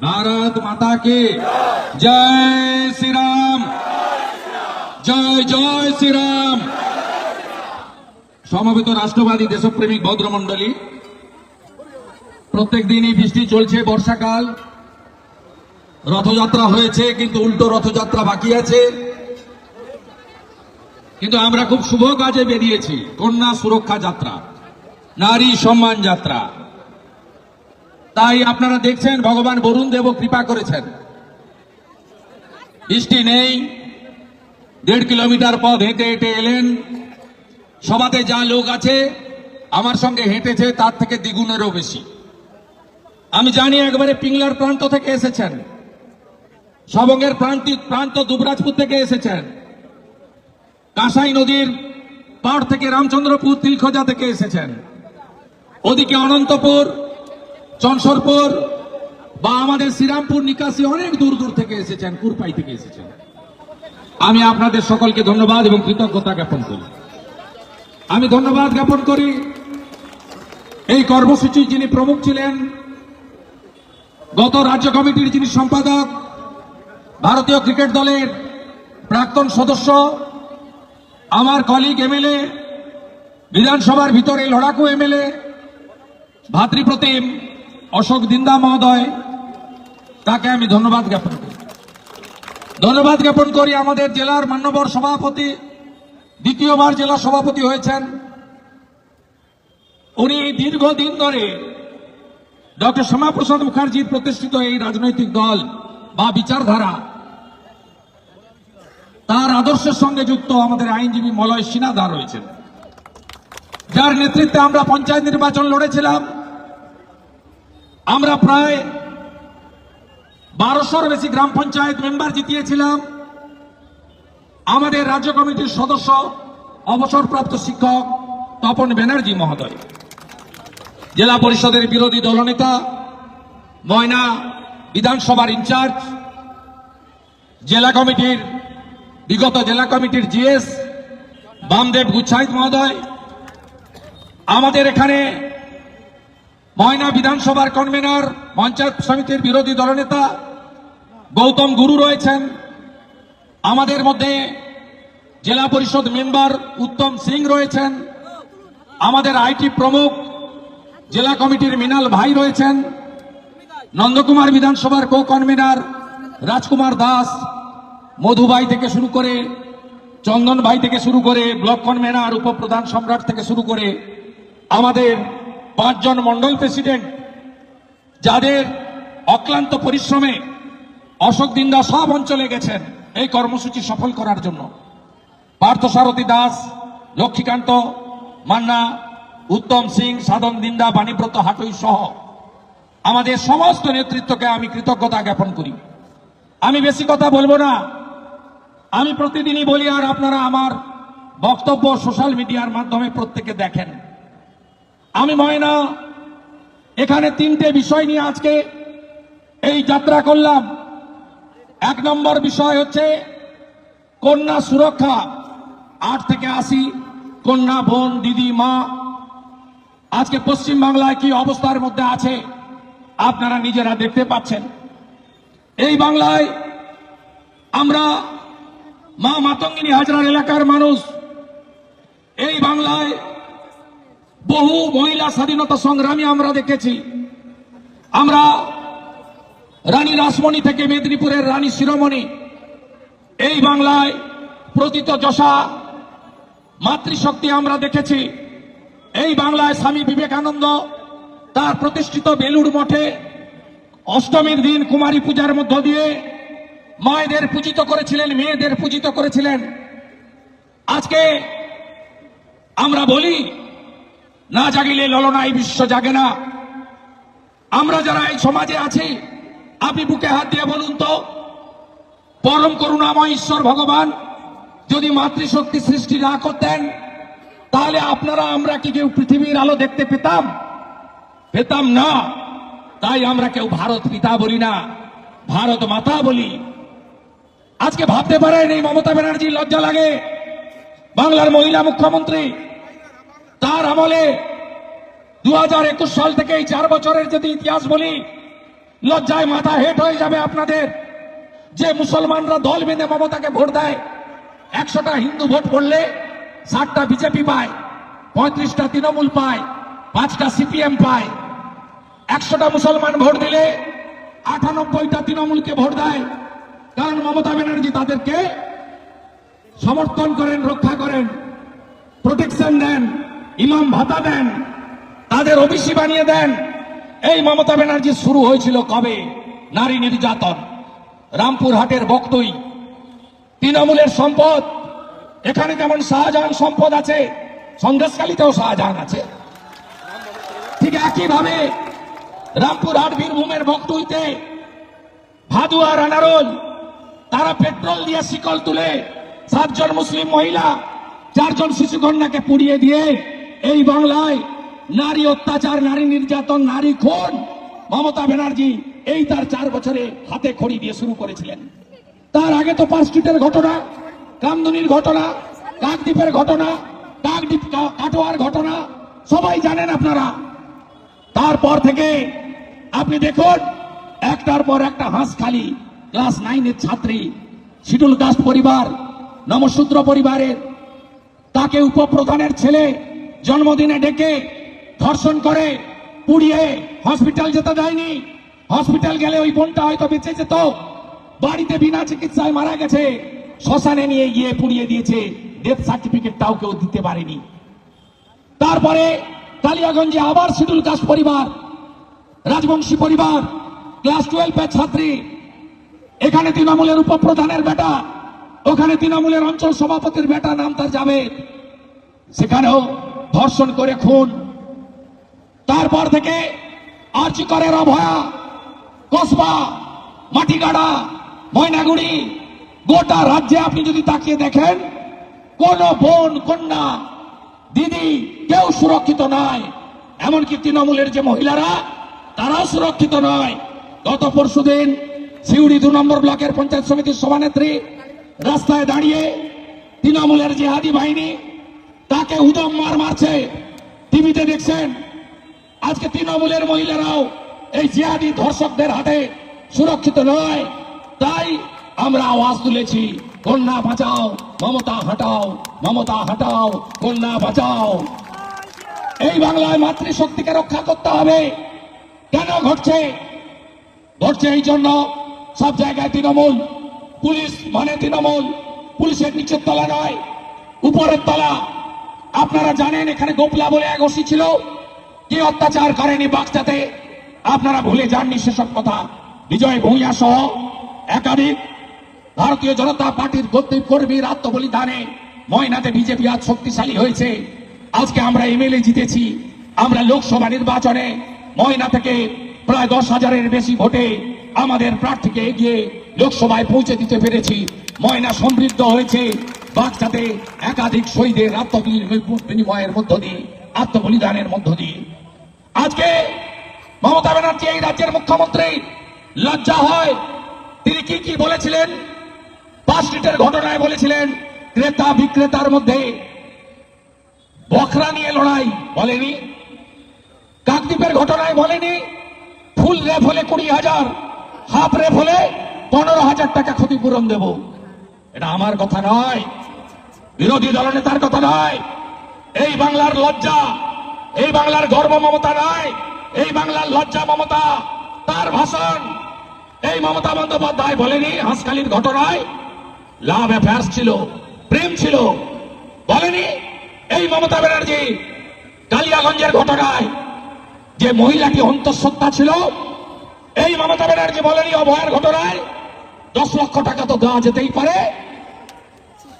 भारत माता की जय श्री राम, जय जय श्री राम। সমবেত রাষ্ট্রবাদী দেশপ্রেমিক ভদ্রমণ্ডলী, প্রত্যেক দিনই বৃষ্টি চলছে, বর্ষাকাল, রথযাত্রা হয়েছে কিন্তু উল্টো রথযাত্রা বাকি আছে। কিন্তু আমরা খুব শুভ কাজে বেরিয়েছি, কন্যা সুরক্ষা যাত্রা, নারী সম্মান যাত্রা। তাই আপনারা দেখছেন ভগবান বরুণ দেব কৃপা করেছেন, বৃষ্টি নেই, 1.5 কিলোমিটার পথ হেঁটে হেঁটে এলেন। সভাতে যা লোক আছে আমার সঙ্গে হেঁটেছে তার থেকে দ্বিগুণেরও বেশি। আমি জানি একবারে পিংলার প্রান্ত থেকে এসেছেন, সবঙ্গের প্রান্ত দুবরাজপুর থেকে এসেছেন, কাঁসাই নদীর পাড় থেকে রামচন্দ্রপুর তিলখোজা থেকে এসেছেন, ওদিকে অনন্তপুর, চনসরপুর বা আমাদের শ্রীরামপুর নিকাশি অনেক দূর দূর থেকে এসেছেন, কুরপাই থেকে এসেছেন। আমি আপনাদের সকলকে ধন্যবাদ এবং কৃতজ্ঞতা জ্ঞাপন করি। আমি ধন্যবাদ জ্ঞাপন করি এই কর্মসূচির যিনি প্রমুখ ছিলেন, গত রাজ্য কমিটির যিনি সম্পাদক, ভারতীয় ক্রিকেট দলের প্রাক্তন সদস্য, আমার কলিগ এমএলএ, বিধানসভার ভিতরে লড়াকু এমএলএ, ভাতৃপ্রতিম অশোক দিন্দা মহোদয়, তাকে আমি ধন্যবাদ জ্ঞাপন করি। ধন্যবাদ জ্ঞাপন করি আমাদের জেলার মান্যবর সভাপতি, দ্বিতীয়বার জেলা সভাপতি হয়েছেন। উনি দীর্ঘদিন ধরে ডক্টর শ্যামাপ্রসাদ মুখার্জির প্রতিষ্ঠিত এই রাজনৈতিক দল বা বিচারধারা, তার আদর্শের সঙ্গে যুক্ত আমাদের আইনজীবী মলয় সিনহা রয়েছেন, যার নেতৃত্বে আমরা পঞ্চায়েত নির্বাচন লড়েছিলাম। আমরা প্রায় 1200-র বেশি গ্রাম পঞ্চায়েত মেম্বার জিতিয়েছিলাম। আমাদের রাজ্য কমিটির সদস্য অবসরপ্রাপ্ত শিক্ষক তপন ব্যানার্জি মহোদয়, জেলা পরিষদের বিরোধী দলনেতা, ময়না বিধানসভার ইনচার্জ, বিগত জেলা কমিটির জিএস বামদেব গুচ্ছাইত মহোদয়, আমাদের এখানে ময়না বিধানসভার কনভেনর, পঞ্চায়েত সমিতির বিরোধী দলনেতা গৌতম গুরু রয়েছেন, আমাদের মধ্যে জেলা পরিষদ মেম্বার উত্তম সিং রয়েছেন, আমাদের আইটি প্রমুখ জেলা কমিটির মিনাল ভাই রয়েছেন, নন্দকুমার বিধানসভার কো কনভেনর রাজকুমার দাস, মধু ভাই থেকে শুরু করে, চন্দন ভাই থেকে শুরু করে, ব্লক কনভেনর উপপ্রধান সম্রাট থেকে শুরু করে আমাদের 5 জন মন্ডল প্রেসিডেন্ট, যাদের অক্লান্ত পরিশ্রমে অশোক দিন্দা সব অঞ্চলে গেছেন এই কর্মসূচি সফল করার জন্য, পার্থসারথী দাস, লক্ষ্মীকান্ত মান্না, উত্তম সিং, সাধন দিন্দা, বাণীব্রত হাটুই সহ আমাদের সমস্ত নেতৃত্বকে আমি কৃতজ্ঞতা জ্ঞাপন করি। আমি বেশি কথা বলবো না, আমি প্রতিদিনই বলি, আর আপনারা আমার বক্তব্য সোশ্যাল মিডিয়ার মাধ্যমে প্রত্যেকে দেখেন। আমি ময়না এখানে 3টে বিষয় নিয়ে আজকে এই যাত্রা করলাম। 1 নম্বর বিষয় হচ্ছে কন্যা সুরক্ষা। 8 থেকে 80 কন্যা, বোন, দিদি, মা আজকে পশ্চিম বাংলায় কি অবস্থার মধ্যে আছে আপনারা নিজেরা দেখতে পাচ্ছেন। এই বাংলায় আমরা মা মাতঙ্গিনী হাজরার এলাকার মানুষ, এই বাংলায় বহু মহিলা স্বাধীনতা সংগ্রামী আমরা দেখেছি। আমরা রানী রাসমণি থেকে মেদিনীপুরের রানী শিরোমণি, এই বাংলায় প্রতীত যশা মাতৃশক্তি আমরা দেখেছি। এই বাংলায় স্বামী বিবেকানন্দ তার প্রতিষ্ঠিত বেলুড় মঠে অষ্টমীর দিন কুমারী পূজার মধ্য দিয়ে মায়েদের পূজিত করেছিলেন, মেয়েদের পূজিত করেছিলেন। আজকে আমরা বলি, না জাগিলে ললনায় বিশ্ব জাগে না। আমরা যারা এই সমাজে আছি আপনি বুকে হাত দিয়ে বলুন তো, পরম করুণাময় ঈশ্বর ভগবান যদি মাতৃশক্তি সৃষ্টি না করতেন, তাহলে আপনারা আমরা কি কেউ পৃথিবীর আলো দেখতে পেতাম? পেতাম না। তাই আমরা কেউ ভারত পিতা বলি না, ভারত মাতা বলি। আজকে ভাবতে পারেন এই মমতা ব্যানার্জি লজ্জা লাগে, বাংলার মহিলা মুখ্যমন্ত্রী, তার আমলে 2021 সাল থেকে এই 4 বছরের যদি ইতিহাস বলি, লজ্জায় মাথা হেট হয়ে যাবে আপনাদের। যে মুসলমানরা দল বেঁধে মমতাকে ভোট দেয়, 100টা হিন্দু ভোট পড়লে 60টা বিজেপি পায়, 35টা তৃণমূল পায়, 5টা সিপিএম পায়। 100টা মুসলমান ভোট দিলে 98টা তৃণমূলকে ভোট দেয়, কারণ মমতা ব্যানার্জি তাদেরকে সমর্থন করেন, রক্ষা করেন, প্রোটেকশন দেন, ইমাম ভাতা দেন, তাদের ওবিসি বানিয়ে দেন। এই মমতা ব্যানার্জি শুরু হয়েছিল কবে? নারী নির্যাতন। রামপুরহাটের বক্তই তৃণমূলের সম্পদ। এখানে যেমন শাহজাহান সম্পদ আছে, সন্দেশখালীতেও শাহজাহান আছে। ঠিক একইভাবে রামপুরহাট বীরভূমের বক্তইতে ভাদু আর আনারুল, তারা পেট্রোল দিয়ে শিকল তুলে 7 জন মুসলিম মহিলা, 4 জন শিশুকন্যাকে পুড়িয়ে দিয়ে এই বাংলায় নারী অত্যাচার, নারী নির্যাতন, নারী খুন মমতা ব্যানার্জি এই তার 4 বছরে হাতে খড়ি দিয়ে শুরু করেছিলেন। তার আগে তো পার্ক স্ট্রিটের ঘটনা, কামদুনির ঘটনা, কাকদ্বীপের ঘটনা, কাকদ্বীপ কাটোয়ার ঘটনা সবাই জানেন আপনারা। তারপর থেকে আপনি দেখুন একটার পর একটা হাঁসখালি ক্লাস 9-এর ছাত্রী, শিডুল কাস্ট পরিবার, নমশূদ্র পরিবারের, তাকে উপপ্রধানের ছেলে জন্মদিনে ডেকে ধর্ষণ করে পুড়িয়ে হসপিটাল যেতে দেয়নি। হসপিটাল গেলে ওই বোনটা হয়তো বেঁচে যেত, বাড়িতে বিনা চিকিৎসায় মারা গেছে, শ্মশানে নিয়ে গিয়ে পুড়িয়ে দিয়েছে, ডেথ সার্টিফিকেটটাও কেউ দিতে পারেনি। তারপরে কালিয়াগঞ্জে আবার শিডুল কাস্ট পরিবার, রাজবংশী পরিবার, ক্লাস 12-এর ছাত্রী, এখানে তৃণমূলের উপপ্রধানের বেটা, ওখানে তৃণমূলের অঞ্চল সভাপতির বেটা, নাম তার জাভেদ, সেখানেও ধর্ষণ করে খুন। তারপর থেকে আরজি করের অভয়া, কসবা, মাটিগাড়া, ময়নাগুড়ি, গোটা রাজ্যে আপনি যদি তাকিয়ে দেখেন, কোন বোন, কন্যা, দিদি কেউ সুরক্ষিত নয়। এমনকি তৃণমূলের যে মহিলারা, তারাও সুরক্ষিত নয়। গত পরশুদিন সিউড়ি 2 নম্বর ব্লকের পঞ্চায়েত সমিতির সভানেত্রী রাস্তায় দাঁড়িয়ে তৃণমূলের জিহাদি বাহিনী তাকে উদম মারছে, টিভিতে দেখছেন। আজকে তৃণমূলের মহিলারাও এই জিহাদি ধর্ষকদের হাতে সুরক্ষিত নয়। তাই আমরা আওয়াজ তুলেছি, কন্যা বাঁচাও, মমতা হটাও, মমতা হটাও, কন্যা বাঁচাও। এই বাংলায় মাতৃশক্তিকে রক্ষা করতে হবে। কেন ঘটছে? ঘটছে এই জন্য সব জায়গায় তৃণমূল, পুলিশ মানে তৃণমূল, পুলিশের নিচের তলা নয়, উপরের তলা। আপনারা জানেন এখানে গোপলা বলে এক ওসি ছিল, কি অত্যাচার করেনি বাগদাতে, আপনারা ভুলে যাননি সেসব কথা। বিজয় ভূঁইয়া সহ একাধিক ভারতীয় জনতা পার্টির কর্মীর আত্মবলিদানে ময়নাতে বিজেপি আজ শক্তিশালী হয়েছে। আজকে আমরা এমএলএ জিতেছি, আমরা লোকসভা নির্বাচনে ময়না থেকে প্রায় 10,000-এর বেশি ভোটে আমাদের প্রার্থীকে এগিয়ে লোকসভায় পৌঁছে দিতে পেরেছি। ময়না সমৃদ্ধ হয়েছে বাগদাতে একাধিক শহীদের বিনিময়ের মধ্য দিয়ে, আত্মবলিদানের মধ্য দিয়ে। আজকে মমতা ব্যানার্জি এই রাজ্যের মুখ্যমন্ত্রী, লজ্জা হয় তিনি কি কি বলেছিলেন। পার্ক স্ট্রিটের ঘটনায় বলেছিলেন ক্রেতা বিক্রেতার মধ্যে বখরা নিয়ে লড়াই, বলেনি। কাকদ্বীপের ঘটনায় বলেনি ফুল রেপ হলে 20,000, হাফ রেপ হলে 15,000 টাকা ক্ষতিপূরণ দেব। এটা আমার কথা নয়, বিরোধী দলনেতার কথা নয়। এই বাংলার লজ্জা, এই বাংলার গর্ব মমতা নয়, এই বাংলার লজ্জা মমতা। তার ভাষণ এই মমতা বন্দ্যোপাধ্যায় বলেনি হাঁসখালির ঘটনায় লাভ অ্যাফেয়ার্স ছিল, প্রেম ছিল, বলেনি। এই মমতা ব্যানার্জি কালিয়াগঞ্জের ঘটনায় যে মহিলাটি অন্তঃসত্ত্বা ছিল, এই মমতা ব্যানার্জি বলেনি অভয়ার ঘটনায় 10 লক্ষ টাকা তো দেওয়া যেতেই পারে।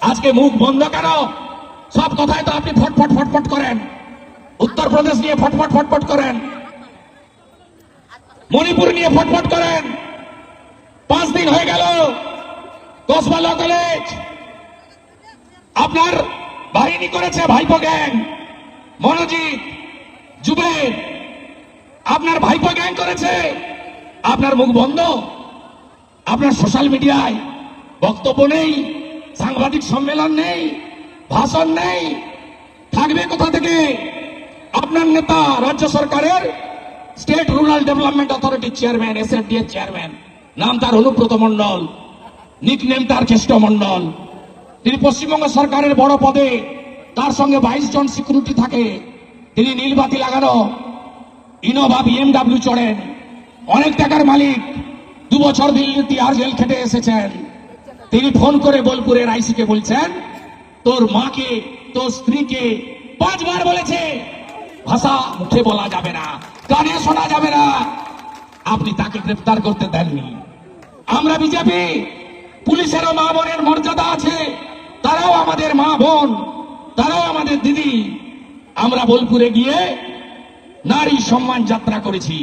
আজকে মুখ বন্ধ কেন? সব কথায় তো আপনি ফটফট ফটফট করেন। উত্তরপ্রদেশ নিয়ে ফটফট ফটফট করেন, মণিপুর নিয়ে ফটফট করেন, কদিন হয়ে গেল কসবা ল কলেজ আপনার বাহিনী করেছে, ভাইপো গ্যাং, মনোজিৎ, জুবের, আপনার ভাইপো গ্যাং করেছে। আপনার মুখ বন্ধ, আপনার সোশ্যাল মিডিয়ায় বক্তব্য নেই, সাংবাদিক সম্মেলন নেই, ভাষণ নেই, থাকবে কোথা থেকে? আপনার নেতা রাজ্য সরকারের স্টেট রুরাল ডেভেলপমেন্ট অথরিটির চেয়ারম্যান, এসএফডি-এর চেয়ারম্যান, নাম তার অনুব্রত মণ্ডল, নিকনেম তার কেষ্ট মণ্ডল। তিনি পশ্চিমবঙ্গ সরকারের বড় পদে, তার সঙ্গে 22 জন সিকিউরিটি থাকে। তিনি নীলবাতি লাগানো ইনোভা BMW চড়েন, অনেক টাকার মালিক, 2 বছর দিল্লি তিহার জেল খেটে এসেছেন। তিনি ফোন করে বোলপুরের আইসিকে বলছেন, তোর মাকে, তোর স্ত্রীকে 5 বার বলেছে, ভাষা মুখে বলা যাবে না, কানে শোনা যাবে না, আপনি তাকে গ্রেফতার করতে দেননি। আমরা বিজেপি, পুলিশেরও মা বোনের মর্যাদা আছে, তারাও আমাদের মা বোন, তারাও আমাদের দিদি। আমরা বোলপুরে গিয়ে নারী সম্মান যাত্রা করেছি।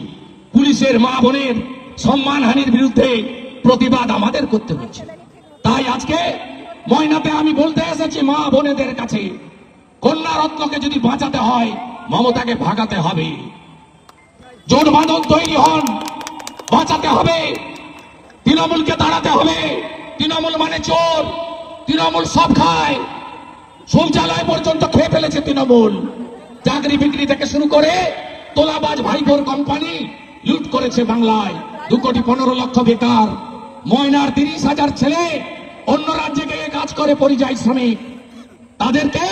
পুলিশের মা বোনের সম্মানহানির বিরুদ্ধে প্রতিবাদ আমাদের করতে হচ্ছে। তাই আজকে ময়নাতে আমি বলতে এসেছি মা বোনেদের কাছে, কন্যা রত্নকে যদি বাঁচাতে হয় মমতাকে ভাগাতে হবে। জোট বাঁধন তৈরি হন, বাঁচাতে হবে, তৃণমূলকে তাড়াতে হবে। তৃণমূল মানে চোর, তৃণমূল সব খায়, শৌচালয় পর্যন্ত খেয়ে ফেলেছে তৃণমূল। চাকরি বিক্রি থেকে শুরু করে তোলাবাজ ভাইপোর কোম্পানি লুট করেছে বাংলায়। 2,15,00,000 বেকার। ময়নার 30,000 ছেলে অন্য রাজ্যে গিয়ে কাজ করে, পরিযায়ী শ্রমিক, তাদেরকে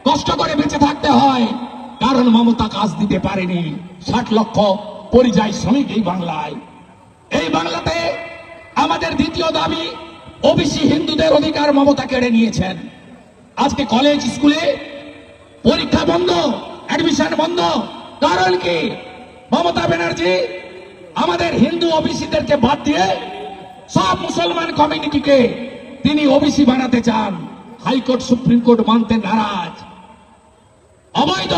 কষ্ট করে বেঁচে থাকতে হয়, কারণ মমতা কাজ দিতে পারেনি। 60 লক্ষ পরিযায়ী শ্রমিক এই বাংলায়। এই বাংলাতে আমাদের দ্বিতীয় দাবি, ওবিসি হিন্দুদের অধিকার মমতা কেড়ে নিয়েছেন। আজকে কলেজ স্কুলে পরীক্ষা বন্ধ, অ্যাডমিশন বন্ধ। কারণ কি? মমতা ব্যানার্জি আমাদের হিন্দু ওবিসিদেরকে বাদ দিয়ে সব মুসলমান কমিউনিটিকে তিনি ওবিসি বানাতে চান। হাইকোর্ট সুপ্রিম কোর্ট মানতে নারাজ। অবৈধ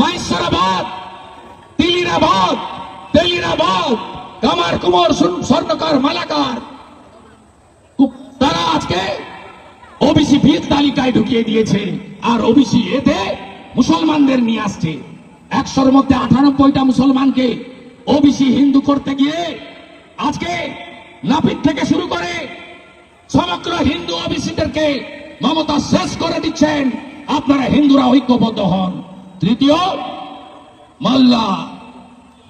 মাহেশ্বরাবাদ, তিলিরাবাদ, তেলিরাবাদ, কামার কুমার, স্বর্ণকার, মালাকার, তারা আজকে ওবিসি ভিত তালিকায় ঢুকিয়ে দিয়েছে। আর ওবিসি এতে মুসলমানদের নিয়ে আসছে। 100-র মধ্যে 98টা মুসলমানকে ওবিসি হিন্দু করতে গিয়ে আজকে নাপিত থেকে শুরু করে সমগ্র হিন্দু ওবিসিদেরকে মমতা শেষ করে দিচ্ছেন। আপনারা হিন্দুরা ঐক্যবদ্ধ হন। তৃতীয়, মালদা,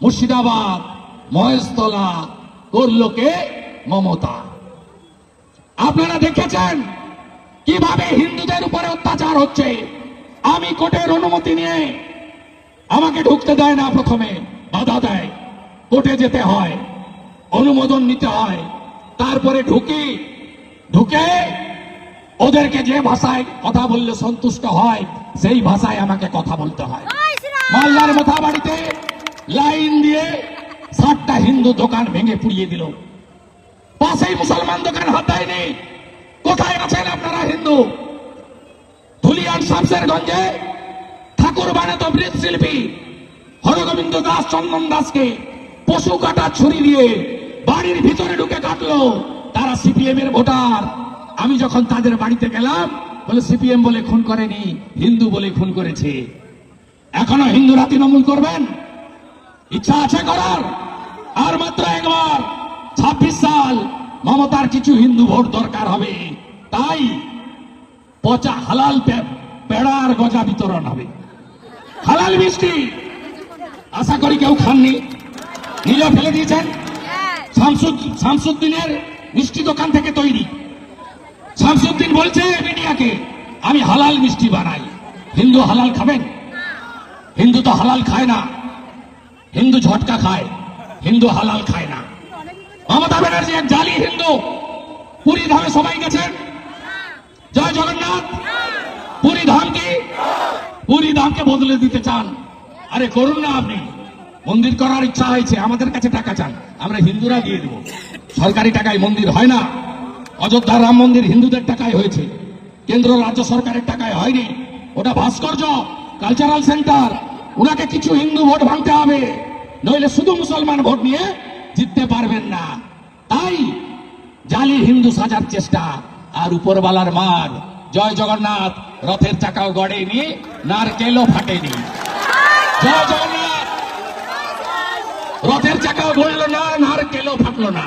মুর্শিদাবাদ, মহেশতলা করলো কে? মমতা। আপনারা দেখেছেন কিভাবে হিন্দুদের উপরে অত্যাচার হচ্ছে। আমি কোর্টের অনুমতি নিয়ে, আমাকে ঢুকতে দেয় না, প্রথমে বাধা দেয়, কোর্টে যেতে হয়, অনুমোদন নিতে হয়, তারপরে ঢুকে ওদেরকে যে ভাষায় কথা বললে সন্তুষ্ট হয় সেই ভাষায় আমাকে কথা বলতে হয়। মালদার মোথাবাড়িতে লাইন দিয়ে 60টা হিন্দু দোকান ভেঙে পুড়িয়ে দিল। পাশেই মুসলমান দোকান হাত দেয়নি। কোথায় আছেন আপনারা হিন্দু? ধুলিয়ান শামসেরগঞ্জে ঠাকুর বানাতো মৃৎশিল্পী হরগোবিন্দ দাস, চন্দন দাসকে পশু কাটা ছুরি দিয়ে বাড়ির ভিতরে ঢুকে কাটলো। তারা সিপিএম এর ভোটার। আমি যখন তাদের বাড়িতে গেলাম, বলে সিপিএম বলে খুন করেনি, হিন্দু বলে খুন করেছে। এখনো হিন্দুরা তৃণমূল করবেন? ইচ্ছা আছে করার? আর মাত্র একবার 26 সাল মমতার কিছু হিন্দু ভোট দরকার হবে। তাই পচা হালাল পেড়ার গজা বিতরণ হবে, হালাল মিষ্টি। আশা করি কেউ খাননি, নিলে ফেলে দিয়েছেন। শামসুদ্দিনের মিষ্টি দোকান থেকে তৈরি। শামসুদ্দিন বলছে মিডিয়াকে, আমি হালাল মিষ্টি বানাই। হিন্দু হালাল খাবেন? হিন্দু তো হালাল খায় না, হিন্দু ঝটকা খায়, হিন্দু হালাল খায় না। মমতা ব্যানার্জি এক জালি হিন্দু। পুরী ধামে সবাই গেছেন? জয় জগন্নাথ। পুরী ধাম কি? পুরী ধামকে বদলে দিতে চান? আরে করুন না, আপনি মন্দির করার ইচ্ছা হয়েছে, আমাদের কাছে টাকা চান, আমরা হিন্দুরা দিয়ে দেব। সরকারি টাকায় মন্দির হয় না। অযোধ্যা রাম মন্দির হিন্দুদের টাকায় হয়েছে, কেন্দ্র রাজ্য সরকারের টাকায় হয়নি। ওটা ভাস্কর্য, কালচারাল সেন্টার। ওনাকে কিছু হিন্দু ভোট ভাঙতে হবে, নইলে শুধু মুসলমান ভোট নিয়ে জিততে পারবেন না। তাই জালি হিন্দু সাজার চেষ্টা, আর উপরওয়ালার মার। জয় জগন্নাথ। রথের চাকাও গড়েনি, নারকেলও ফাটেনি। জয় জগন্নাথ। রথের চাকাও গড়ল না, নারকেলও ফাটলো না।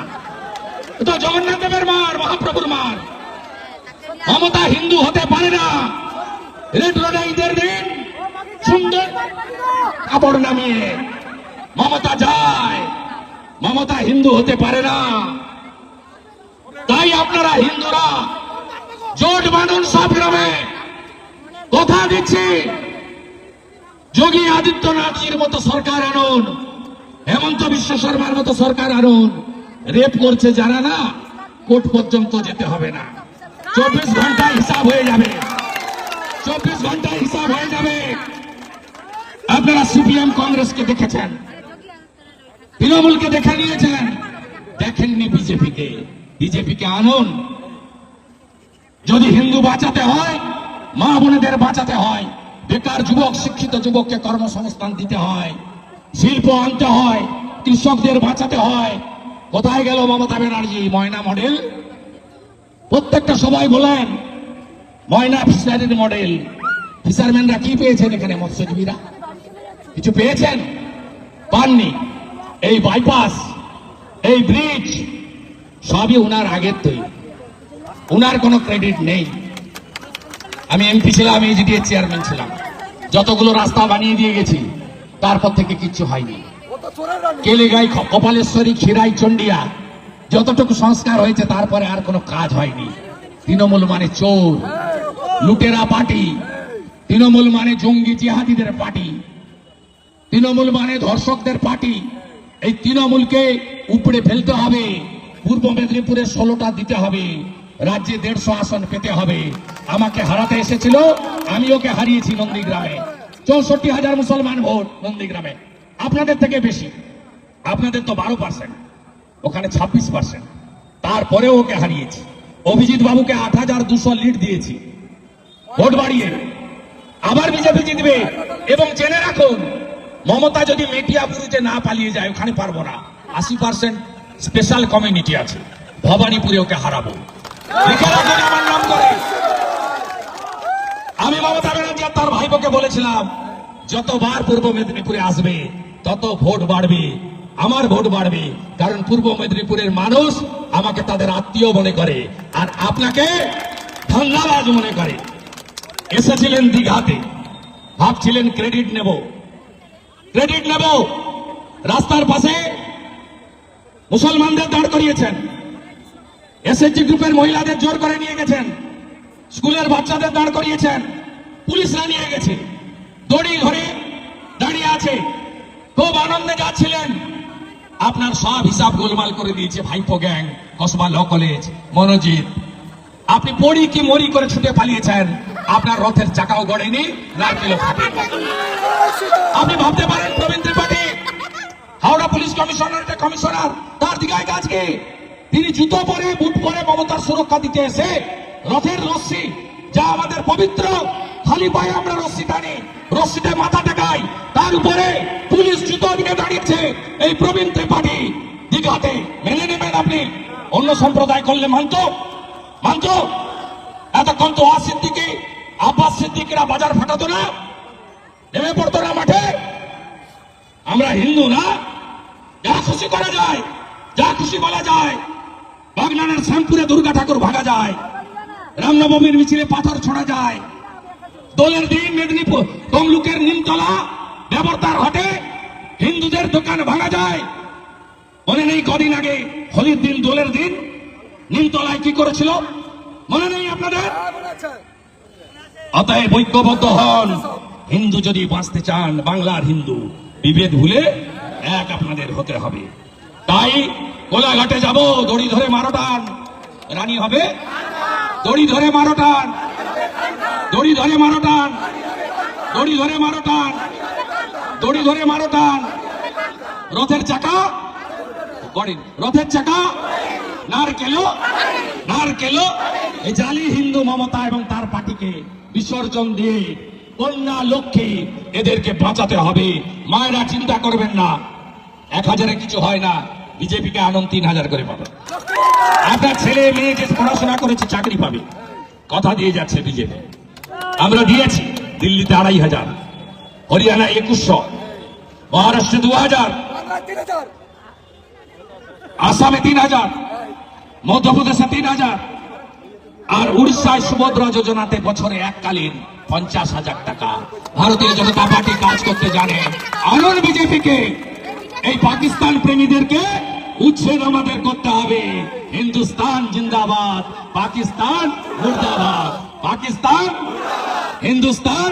তো জগন্নাথ দেবের মার, মহাপ্রভুর মার। মমতা হিন্দু হতে পারে না। রেড রোডে ঈদের দিন সুন্দর কাপড় নামিয়ে মমতা যায়। মমতা হিন্দু হতে পারে না। তাই আপনারা হিন্দুরা জোট বাঁধুন সব গ্রামে। কথা দিচ্ছি, যোগী আদিত্যনাথের মতো সরকার আনুন, হেমন্ত বিশ্ব শর্মার মতো সরকার আনুন। রেপ করছে যারা না, কোর্ট পর্যন্ত যেতে হবে না। 24 ঘন্টায় হিসাব হয়ে যাবে। 24 ঘন্টায় হিসাব হয়ে যাবে। আপনারা সিপিএম কংগ্রেসকে দেখেছেন, তৃণমূলকে দেখে নিয়েছেন, দেখেননি বিজেপিকে। বিজেপিকে আনুন। যদি হিন্দু বাঁচাতে হয়, মা বোনেদের বাঁচাতে হয়, বেকার যুবক, শিক্ষিত যুবককে কর্মসংস্থান দিতে হয়, শিল্প আনতে হয়, কৃষকদের বাঁচাতে হয়। কোথায় গেল মমতা ব্যানার্জি? ময়না মডেল প্রত্যেকটা সবাই বলেন, ময়না ফিশারির মডেল। ফিশারম্যানরা কি পেয়েছেন এখানে? মৎস্যজীবীরা কিছু পেয়েছেন? পাননি। এই বাইপাস, এই ব্রিজ সবই উনার আগের তৈরি, উনার কোনো ক্রেডিট নেই। আমি এমপি ছিলাম, এজিডিএ চেয়ারম্যান ছিলাম, যতগুলো রাস্তা বানিয়ে দিয়ে গেছি, তারপর থেকে কিচ্ছু হয়নি। কেলেগাই, কপালেশ্বরী, খিরাই, চন্ডিয়া যতটুকু সংস্কার হয়েছে, তারপরে আর কোনো কাজ হয়নি। তৃণমূল মানে চোর, লুটেরা পার্টি। তৃণমূল মানে জঙ্গি জিহাদিদের পার্টি। তৃণমূল মানে ধর্ষকদের পার্টি। এই তৃণমূলকে উপড়ে ফেলতে হবে। পূর্ব মেদিনীপুরে 16টা দিতে হবে, রাজ্যে 150 আসন পেতে হবে। আমাকে হারাতে এসেছিল, আমি ওকে হারিয়েছি নন্দীগ্রামে। 64,000 মুসলমান ভোট নন্দীগ্রামে, আপনাদের থেকে বেশি। আপনাদের তো 12%, ওখানে 26%। তারপরেও ওকে হারিয়েছি। অভিজিৎ বাবুকে 8,200 লিড দিয়েছি ভোট বাড়িয়ে। আবার বিজেপি জিতবে। এবং জেনে রাখুন, মমতা যদি মেটিয়াপুরিতে না পালিয়ে যায়, ওখানে পারবো না। 80% স্পেশাল কমিউনিটি আছে, ভবানীপুরে ওকে হারাবো। লিখে রাখুন আমার নাম করে। আমি মমতা ব্যানার্জি আর তার ভাইপোকে বলেছিলাম, যতবার পূর্ব মেদিনীপুরে আসবে তত ভোট বাড়বে, আমার ভোট বাড়বে। কারণ পূর্ব মেদিনীপুরের মানুষ আমাকে তাদের আত্মীয় মনে করে, আর আপনাকে ধান্দাবাজ মনে করে। এসেছিলেন দীঘাতে, ভাবছিলেন ক্রেডিট নেব, ক্রেডিট নেব। রাস্তার পাশে মুসলমানদের দাঁড় করিয়েছেন, এসএসজি গ্রুপের মহিলাদের জোর করে নিয়ে গেছেন, স্কুলের বাচ্চাদের দাঁড় করিয়েছেন, পুলিশরা নিয়ে গেছে, দড়ি ধরে দাঁড়িয়ে আছে, খুব আনন্দে যাচ্ছিলেন। আপনার সব হিসাব গোলমাল করে দিয়েছে ভাইপো gang, Kasba law college, Manojit. আপনি পড়ি কি মরি করে ছুটে পালিয়েছেন। আপনার রথের চাকাও গড়েনি, নারকেলও ফাটেনি। আপনি ভাবতে পারেন প্রবীণ ত্রিপাঠী, হাওড়া পুলিশ কমিশনার, তার দিঘায় কাজকে তিনি জুতো পরে, বুট পরে মমতার সুরক্ষা দিতে এসে রথের রশ্মি, যা আমাদের পবিত্র, খালি পায়ে আমরা রশ্মি টানি, রশ্মিতে মাথা টেকাই, তার উপরে পুলিশ জুতো নিয়ে দাঁড়িয়েছে। এই প্রবীণ ত্রিপাঠী দীঘাতে মেনে নেবেন আপনি? অন্য সম্প্রদায় করলে মানতো? এতক্ষণ তো সিদ্দিকি, আব্বাস সিদ্দিকিরা বাজার ফাটাতো না, নেমে পড়তো না মাঠে? আমরা হিন্দু না, যা খুশি করা যায়, যা খুশি বলা যায়। বাগনানের শ্যামপুরে দুর্গা ঠাকুর ভাঙা যায়, রামনবমীর মিছিলে পাথর ছোড়া যায়, দোলের দিন মেদিনীপুর তমলুকের নিমতলা ব্যবতার হাটে হিন্দুদের দোকান ভাঙা যায়। মনে নেই কদিন আগে হোলির দিন, দোলের দিন নিমতলায় কি করেছিল? মনে নেই আপনাদের? অতএব ঐক্যবদ্ধ হন। হিন্দু যদি বাঁচতে চান, বাংলার হিন্দু, বিভেদ ভুলে এক আপনাদের হতে হবে। তাই কোলাঘাটে যাব, দড়ি ধরে মারো টান, রানী হবে। দড়ি ধরে মারো টান, দড়ি ধরে মারো টান, দড়ি ধরে মারো টান, দড়ি ধরে মারো টান। রথের চাকা গড়েন, রথের চাকা নারকেলো, নারকেলো। এই জালি হিন্দু মমতা এবং তার পার্টিকে বিসর্জন দিয়ে কন্যা লক্ষ্মী এদেরকে বাঁচাতে হবে। মায়েরা চিন্তা করবেন না, 1000-এ কিছু হয় না। বিজেপিকে আনন্দ 3000 করে পাবে। আপনার ছেলে মেয়ে যে পড়াশোনা করেছে চাকরি পাবে, কথা দিয়ে যাচ্ছে বিজেপি। আমরা দিয়েছি দিল্লিতে 2500, হরিয়ানা 2100, মহারাষ্ট্রে 2000, আসামে 3000, মধ্যপ্রদেশে 3000, আর উড়িষ্যায় সুভদ্রা যোজনাতে বছরে এককালীন 50,000 টাকা। ভারতীয় জনতা পার্টি কাজ করতে জানে। আনন্দ বিজেপিকে, এই পাকিস্তান প্রেমীদেরকে উচ্ছেদ আমাদের করতে হবে। হিন্দুস্তান জিন্দাবাদ, পাকিস্তান মুর্দাবাদ। Pakistan, Hindustan,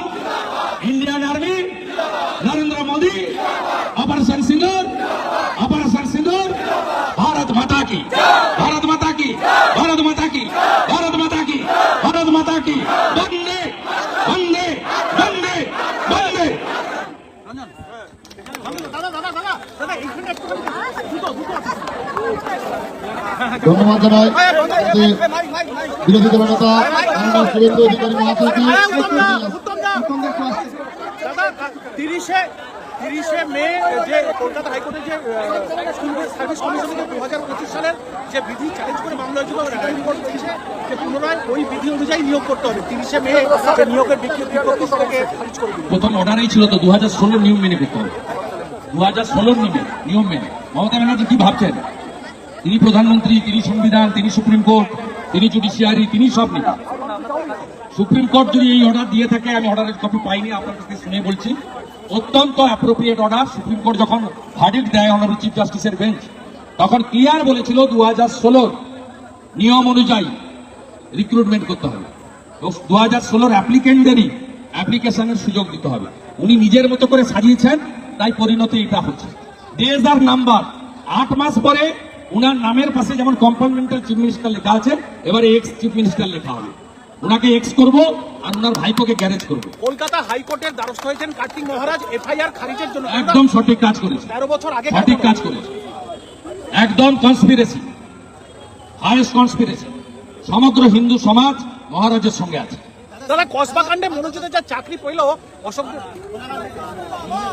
Indian army, Narendra Modi, operation Sindoor, operation Sindoor. Bharat माता की, भारत माता की, भारत माता की, भारत माता की, भारत माता की। वंदे वंदे वंदे वंदे। ধন্যবাদ জানাই বিরোধী দলের নেতা শুভেন্দু অধিকারী মহাশয়কে। 30শে মে যে কলকাতা হাইকোর্টের যে স্কুল সার্ভিস কমিশন 2025 সালের যে বিধি চ্যালেঞ্জ করে মামলা হয়েছিল, সুপ্রিম কোর্ট বলছে যে পুনরায় ওই বিধি অনুযায়ী নিয়োগ করতে হবে। 30শে মে যে নিয়োগের বিজ্ঞপ্তি সেটাকে খারিজ করে দিল। প্রথম অর্ডারই ছিল তো 2016 নিয়ম মেনে করতে হবে। 2016 নিয়ম মেনে। মমতা ব্যানার্জি কি ভাবছেন? তিনি প্রধানমন্ত্রী, তিনি সংবিধান, তিনি সুপ্রিম কোর্ট, তিনি জুডিশিয়ারি, তিনি সব নেতা। সুপ্রিম কোর্ট যদি এই অর্ডার দিয়ে থাকে, আমি অর্ডারের কপি পাইনি, আপনার কাছে শুনে বলছি, অত্যন্ত অ্যাপ্রোপ্রিয়েট অর্ডার। সুপ্রিম কোর্ট যখন ভার্ডিক্ট দেয় অনারেবল চিফ জাস্টিসের বেঞ্চ, তখন ক্লিয়ার বলেছিল 2016 নিয়ম অনুযায়ী রিক্রুটমেন্ট করতে হবে। 2016 অ্যাপ্লিকেন্টদেরই অ্যাপ্লিকেশনের সুযোগ দিতে হবে। উনি নিজের মতো করে সাজিয়েছেন, তাই পরিণতি এটা হচ্ছে। ডেজ আর নাম্বার। 8 মাস পরে উনার নামের পাশে যেমন কম্পার্টমেন্টাল চিফ মিনিস্টার লেখা আছে, এবারে এক্স চিফ মিনিস্টার লেখা হবে। উনাকে এক্স করবো আর উনার ভাইপোকে গ্যারেজ করবো। কলকাতা হাইকোর্টের দ্বারস্থ হয়েছেন কার্তিক মহারাজ এফআইআর খারিজের জন্য। একদম সঠিক কাজ করেছে, 13 বছর আগে সঠিক কাজ করেছে। একদম কনস্পিরেসি, হাইয়েস্ট কনস্পিরেসি। সমগ্র হিন্দু সমাজ মহারাজের সঙ্গে আছে। দাদা কসবা কাণ্ডে মনোজিতের যা চাকরি পেল অসংখ্য